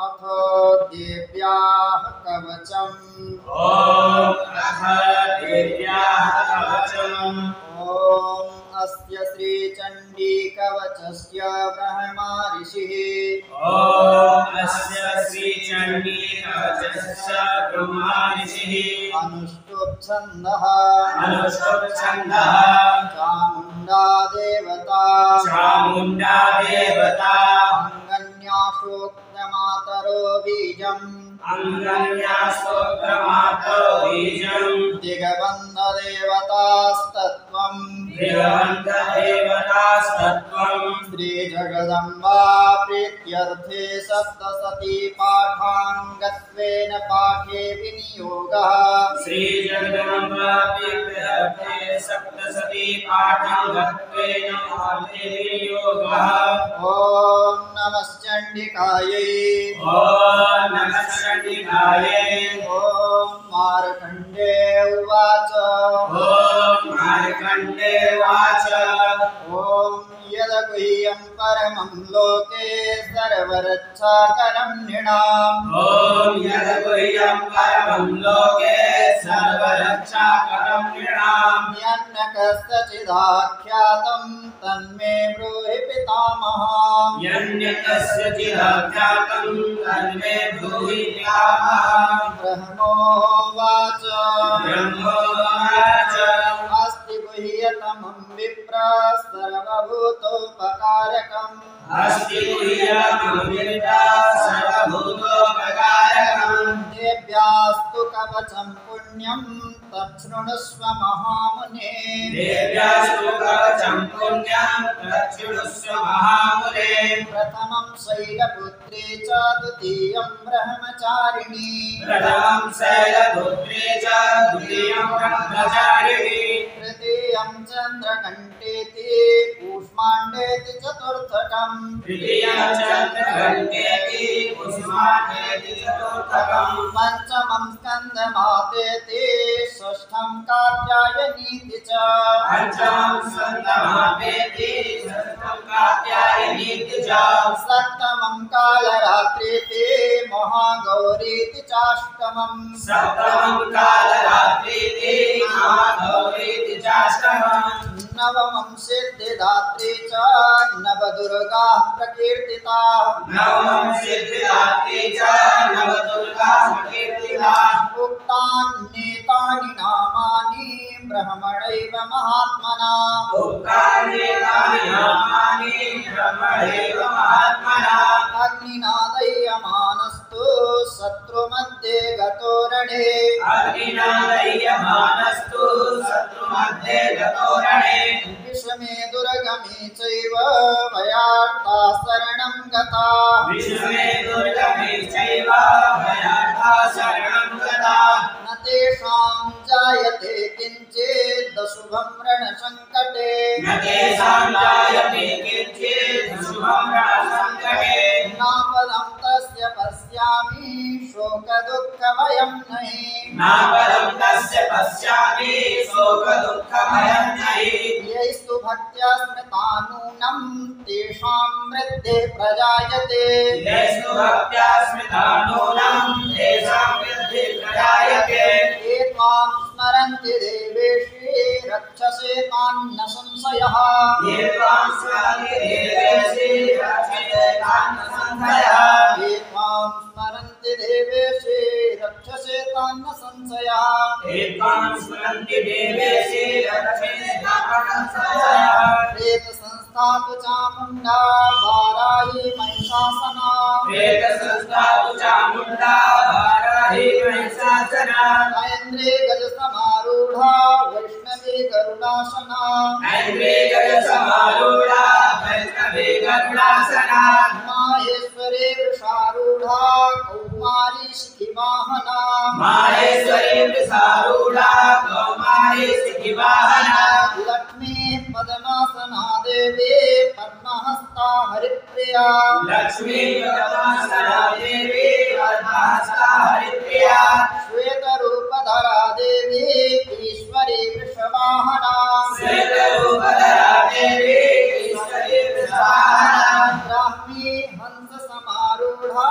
अथ देव्याः कवचम् ॐ अस्य श्रीचण्डी कवचस्य ब्रह्मा ऋषिः अनुष्टुप् छन्दः चामुण्डा देवता अंगन्यासोक्तमातरो बीजम् दिगबन्ध देवतास्तत्त्वम् श्रीजगदम्बा प्रीत्यर्थे सप्तशती पाठाङ्गत्वेन पाठे विनियोगः ॐ नमश्चण्डिकायै ॐ मार्कण्डेय उवाच ॐ यदगुह्यं परमं लोके सर्वरक्षाकरं नृणाम् यन्न कस्यचिदाख्यातं तन्मे ब्रूहि पितामहः ब्रह्मोवाच अस्ति गुह्यतमं विप्र सर्वभूतोपकारकम् देव्यास्तु कवचं पुण्यं तच्छृणुष्व महामुने प्रथमं शैलपुत्री च द्वितीयं ब्रह्मचारिणी तृतीयं चन्द्रघण्टेति कूष्माण्डेति चतुर्थकम् पंचमं स्कन्दमातेति षष्ठं कात्यायनीति च सप्तमं कालरात्रीति महागौरीति चाष्टमम् नवमं सिद्धिदात्री च नवदुर्गाः प्रकीर्तिताः उक्तान्येतानि नामानि ब्रह्मणैव महात्मना अग्निनादयमानस्तु शत्रुमध्ये गतो रणे विषमे दुर्गमे चैव भयार्ता शरणं गता न तेषां जायते किञ्चित् अशुभं रणसङ्कटे नापदं तस्य पश्यामि शोकदुःखभयं नहि यैस्तु भक्त्या स्मृता नूनं तेषां वृद्धे प्रजायते ये त्वां स्मरन्ति देवेशे रक्षसे तान्न संशयः ये त्वां स्मरन्ति देवेशे रक्षसे तान्न संशयः प्रेत संस्था तु चामुण्डा वाराही महिषासना ऐन्द्रे गजसमारूढा वैष्णवी गरुडासना माहेश्वरी वृषारूढा कौमारी शिखिवाहना लक्ष्मी पद्मासना देवी पद्महस्ता हरिप्रिया श्वेतरूपधरा देवी ईश्वरी वृषवाहना ब्राह्मी हंस समारूढ़ा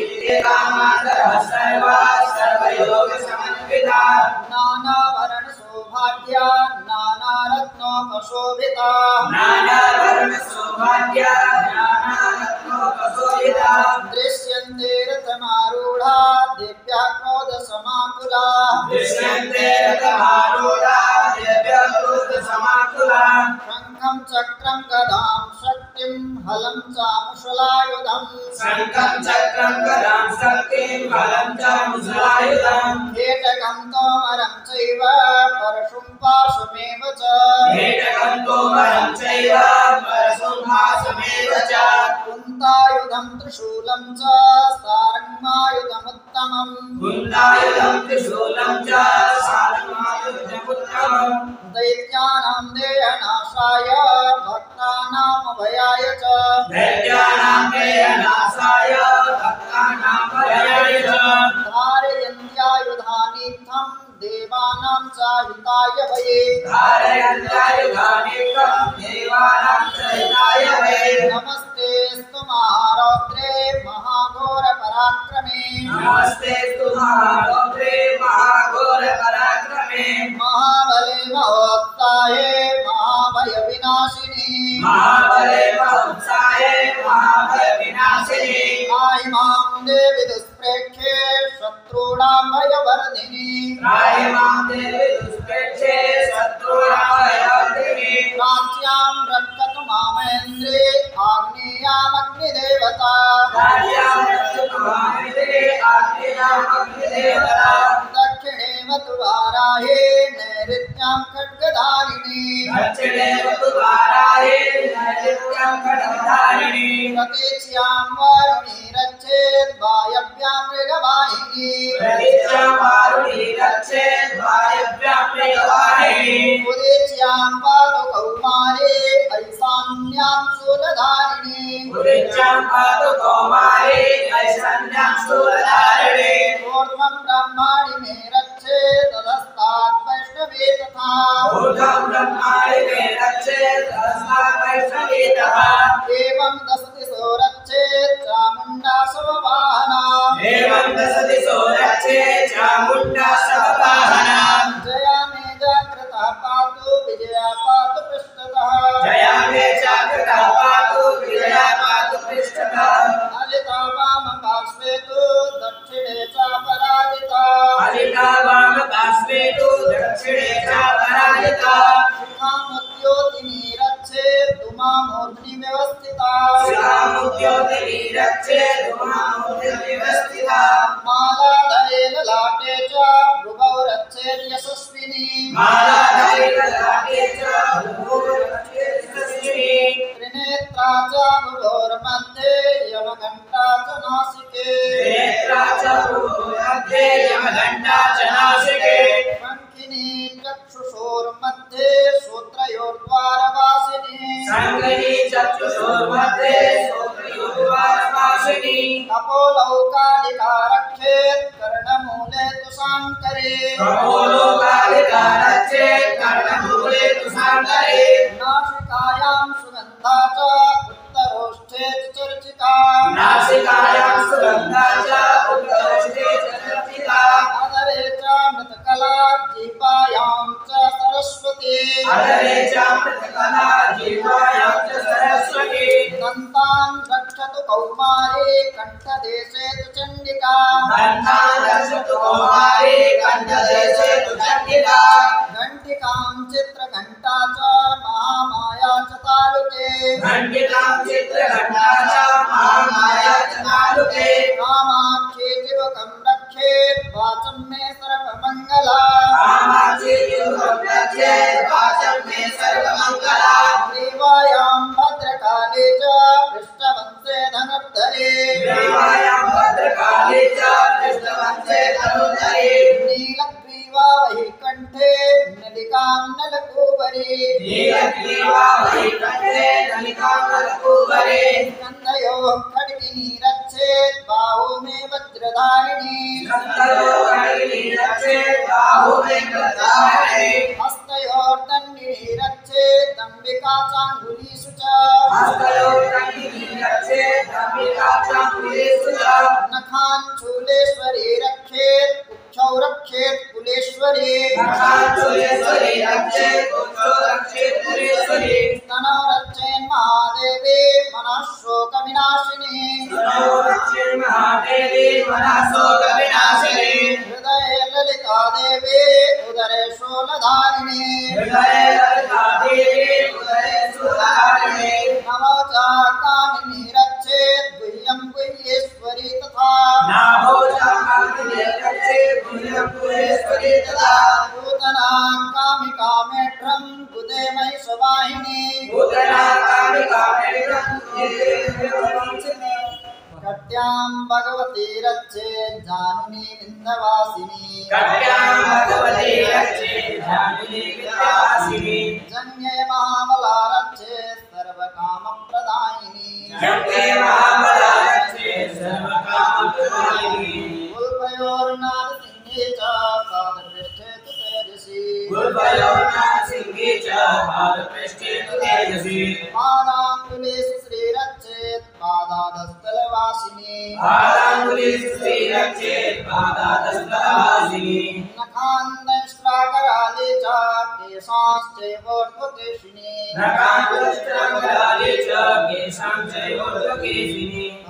इत्येता मातरः सर्वाः सर्वयोगसमन्विताः नानावर्ण सौभाग्या नानारत्नोपशोभिता दृश्यन्ते रथमारूढा दिव्या क्रोधसमाकुला शङ्खं चक्रं गदां शक्तिं हलं चामुशलायुधम् हेटकं तोमरं चैव परशुं पाशमेव च कुन्तायुधं त्रिशूलं च सारङ्गायुधमुत्तमम् दैत्यानां देहनाशाय भक्तानाम् अभयाय च धारयन्त्यायुधानीथं देवानां चाहिताय भये नमस्तेऽस्तु महारौद्रे महाघोर पराक्रमे महाबले महोत्साहे महाभय विनाशिनी त्राहि मां देवि दुष्प्रेक्षे शत्रूणां भयवर्धिनी प्राच्यां रक्षतु मामेन्द्रे आग्नेयामग्निदेवता दक्षिणे वतु वाराहे नैऋत्यां खड्गधारिणी प्रतीच्यां वारुणी रक्षेत् वायव्यां मृगवाहिनी उदीच्यां पातु कौमारे ऐशान्यां शूलधारिणी ऊर्ध्वं ब्रह्माणि मे रक्षेत् ततस्तात् वैष्णवे तथा एवं दशदिशो रक्षेत् चामुण्डा शववाहना जया मे जागृता पातु विजया पातु पृष्ठतः अलिता वाम पार्श्वे तु दक्षिणे च पराजिता शिखामुद्योतिनी रक्षेत् तुमामूर्ध्नि व्यवस्थिता मालाधरे ललाटे च भ्रुवौ रक्षेत् यशस्विनी त्रिनेत्रा च भुवोर्मध्ये यमघण्टा च नासिके शङ्खिनी चक्षुषोर्मध्ये श्रोत्रयोर्द्वारवासिनी कपोलौ कालिका रक्षेत् कर्णमूले तु शाङ्करे नासिकायां सुगन्धा च उत्तरोष्ठे च चर्चिका अधरे च मृतकला जीवायां च सरस्वती दन्तां रक्षतु कौमारी कण्ठदेशे तु चण्डिका घण्टिकां चित्रघण्टा च महामाया च तालुके कामाक्षी जीवकं रक्षेत् वाचं मे सर्वमङ्गला ग्रीवायां भद्रकाली च पृष्ठवंशे धनुर्धरे नीलग्रीवा वहि कण्ठे नलिकां नलकूबरी स्कन्धयोः खड्गिनी रक्षेत् बाहु मे वज्रधारिणी हस्तयोर्दण्डिनीरच्छेत् अम्बिका चाङ्गुलीषु च नखान् शूलेश्वरी रक्षेत् कुक्षौ रक्षेत् कुलेश्वरी स्तनौ रक्षेन् महादेवी मनः शोकविनाशिनी हृदये ललिता देवी उदरे शूलधारिणी नमो च कामिनी रक्षेत् गुह्यं गुह्येश्वरी तथा पूतना कामिका मेढ्रं गुदे महिषवाहिनी कट्यां भगवती रक्षेत् जानुनी विन्ध्यवासिनी जन्ये महाबला रक्षेत् सर्वकामप्रदायिनी गुल्पयोर्नारसिंहे च पादपृष्ठे तु तेजसी पादाङ्गुलीषु श्रीरक्षेत् पादादस्थलवासिनी नखान्दंष्ट्राकराले च केशांश्चैवोर्ध्वकेशिनी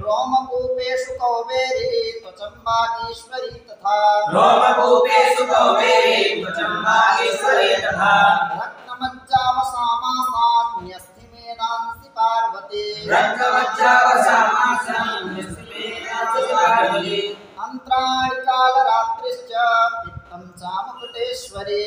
रोमकूपेषु कौबेरी त्वचम्बागीश्वरी तथा रत्नमज्जावसामासान्यस्तिमेनांसि पार्वती अन्त्राणि कालरात्रिश्च पित्तं चामुकुटेश्वरी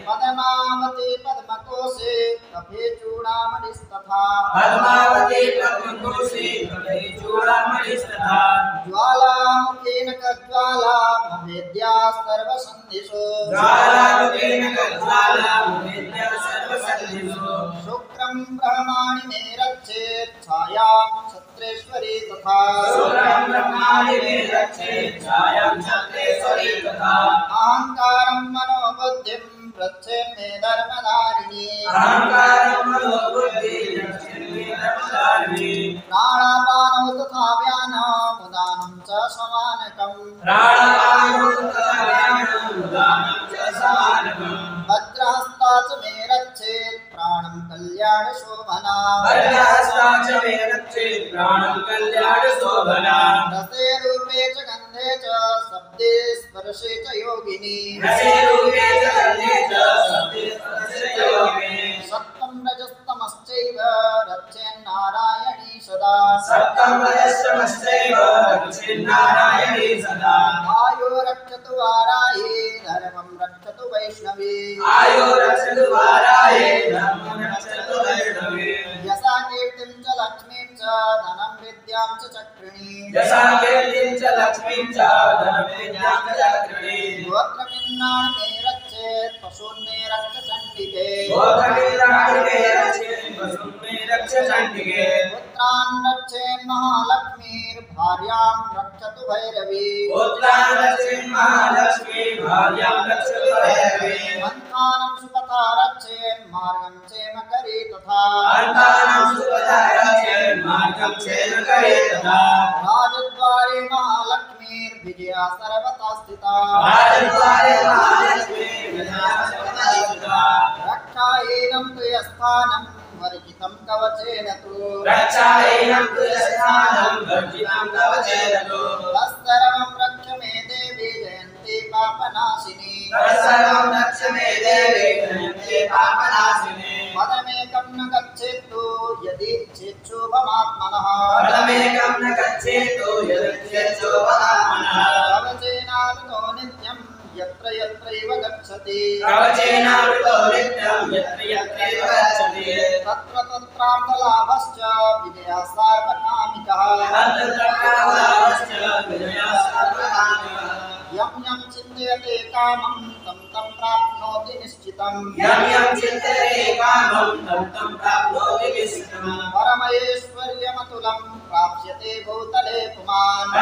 पद्मावती पद्मकोशे कफे चूडामणिस्तथा ज्वालामुखेन कज्ज्वाला भवेद्या सर्वसन्धिषु शुक्रं ब्रह्माणि मे रक्षेत् छायां क्षत्रेश्वरी तथा अहङ्कारं मनोबुद्धिं रक्षेत् मे धर्मधारिणी प्राणापानौ तथा व्यानम् उदानं च समानकम् वज्रहस्ता च मे रक्षेत् प्राणं कल्याणशोभना रसे रूपे च गन्धे च शब्दे स्पर्शे च योगिनी सत्त्वं रजस्तमश्चैव रक्षेन्नारायणी सदा आयो रक्षतु वाराये धर्मं रक्षतु वैष्णवी यसा कीर्तिं च लक्ष्मीं च धनं विद्यां च चक्रिणी गोत्रमिन्द्राणि मे रक्षेत् पशून् मे रक्ष चण्डिके पुत्रान् रक्षेन् महालक्ष्मीर्भार्यां रक्षतु भैरवी मन्थानं सुपथा रक्षेन् मार्गं क्षेमकरी तथा राजद्वारे महालक्ष्मीर्विजया सर्वथा स्थिता रक्षायैनं तु यस्थानं वर्जितं कवचेन तु तत्सर्वं रक्ष मे देवी जयन्ती पापनाशिनी पदमेकं न गच्छेत्तु यदि चेच्छुभमात्मनः कवचेनावृतो नित्यं यत्र यत्रैव गच्छति तत्र तत्रार्थलाभश्च विजयः सार्वकामिकः यं यं चिन्तयते कामं तं तं प्राप्नोति निश्चितं परमैश्वर्यमतुलं प्राप्स्यते भूतले पुमान्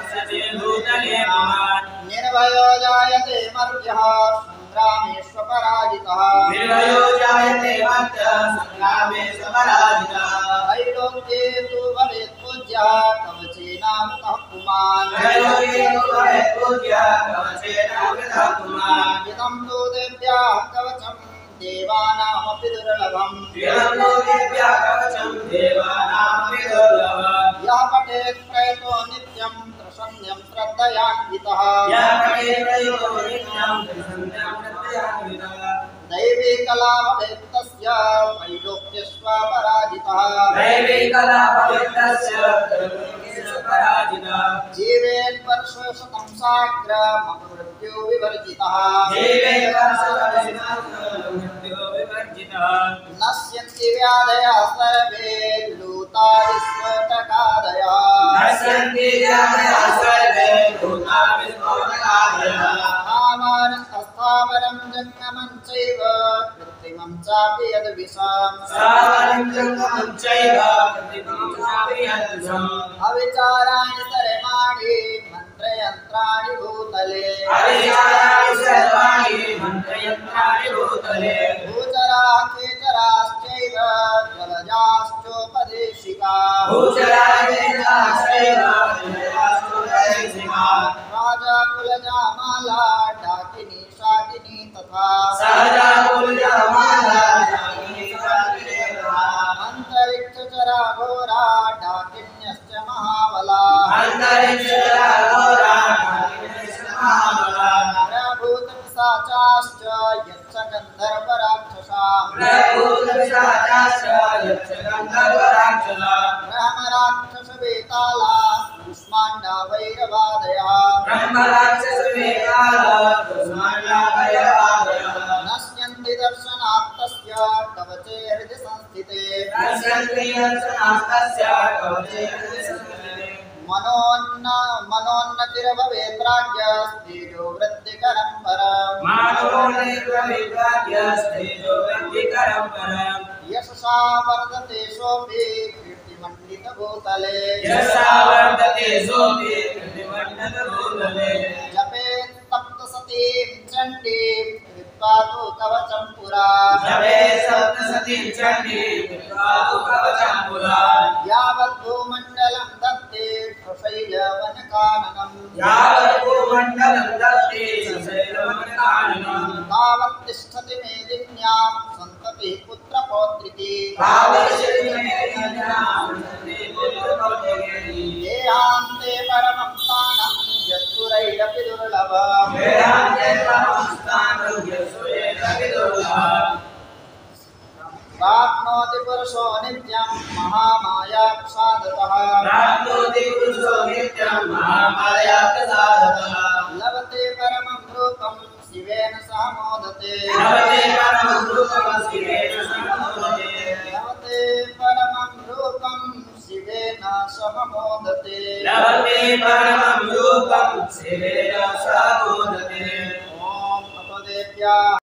वत्सते भूतले महान् निर्भयो जायते मर्त्यः संग्रामेष्वपराजितः निर्भयो जायते मर्त्यः संग्रामेष्वपराजितः त्रैलोक्ये तु भवेत् पूज्यः कवचेनावृतः पुमान् त्रैलोक्ये तु भवेत् पूज्यः कवचेनावृतः पुमान् इदं तु देव्याः कवचं देवानामपि दुर्लभम् इदं तु देव्याः कवचं देवानामपि दुर्लभम् यः पठेत् प्रयतो नित्यं प्रसन्नं श्रद्धयान्वितः यः पठेत् प्रयतो नित्यं प्रसन्नं श्रद्धयान्वितः दैवी कला भवेत् तस्य त्रैलोक्येष्वपराजितः दैवी कला भवेत् तस्य त्रैलोक्येष्वपराजितः जीवेत् वर्षशतं साग्रमृत्यो विवर्जितः जीवेत् वर्षशतं मृत्यो विवर्जितः नश्यन्ति व्याधयः सर्वे लूता विस्फोटकादयः नश्यन्ति व्याधयः सर्वे लूता विस्फोटकादयः स्थावरं जङ्गमं चैव कृत्रिमं चापि यद्विषम् स्थावरं जङ्गमं चैव कृत्रिमं चापि यद्विषम् अविचाराणि सर्वाणि मन्त्रयन्त्राणि भूतले अविचाराणि सर्वाणि मन्त्रयन्त्राणि भूतले भूचराः खेचराश्चैव जलजाश्चोपदेशिकाः भूचराश्चैव जलजाश्चोपदेशिकाः राजाकुलजामाला डाकिनी शाकिनी तथा सहजाकुलजामाला डाकिनी शाकिनी तथा अन्तरिक्षचरा घोरा डाकिन्यश्च महाबला अन्तरिक्षचरा डाकिन्यश्च महाबला प्रभूतपिशाचाश्च यच्च गन्धर्वराक्षसाः प्रभूतपिशाचाश्च यच्च गन्धर्वराक्षसाः ब्रह्मराक्षसवेताला कुष्माण्डा वैरवादयः ब्रह्मराक्षसवेताला कुष्माण्डा वैरवादयः नश्यन्ति दर्शनात्तस्य कवचे हृदि संस्थिते नश्यन्ति दर्शनात्तस्य कवचे हृदि संस्थिते मनोन्नतिर्भवेत् राज्ञस्तेजो वृद्धिकरं परम् मनोन्नतिर्भवेत् वृद्धिकरं परम् यशसा वर्धते सोऽपि कीर्तिमण्डितभूतले यशसा वर्धते सोऽपि कीर्तिमण्डितभूतले जपेत् सप्तसतीं चण्डीं कृत्वा तु कवचं पुरा जपेत् सप्तसतीं चण्डीं कृत्वा तु कवचं पुरा यावत् भूमण्डलं दत्ते शैलवनकाननम् यावत् भूमण्डलं दत्ते शैलवनकाननम् तावत् तिष्ठति मेदिन्यां सन्ततिः पुत्रपौत्रिकी देहान्ते परमं स्थानं यत्सुरैरपि दुर्लभम् प्राप्नोति पुरुषो नित्यं महामाया प्रसादतः लभते परमं रूपं शिवेन सह मोदते लभते परमं रूपं शिवेन सह मोदते ॐ अपदेव्याः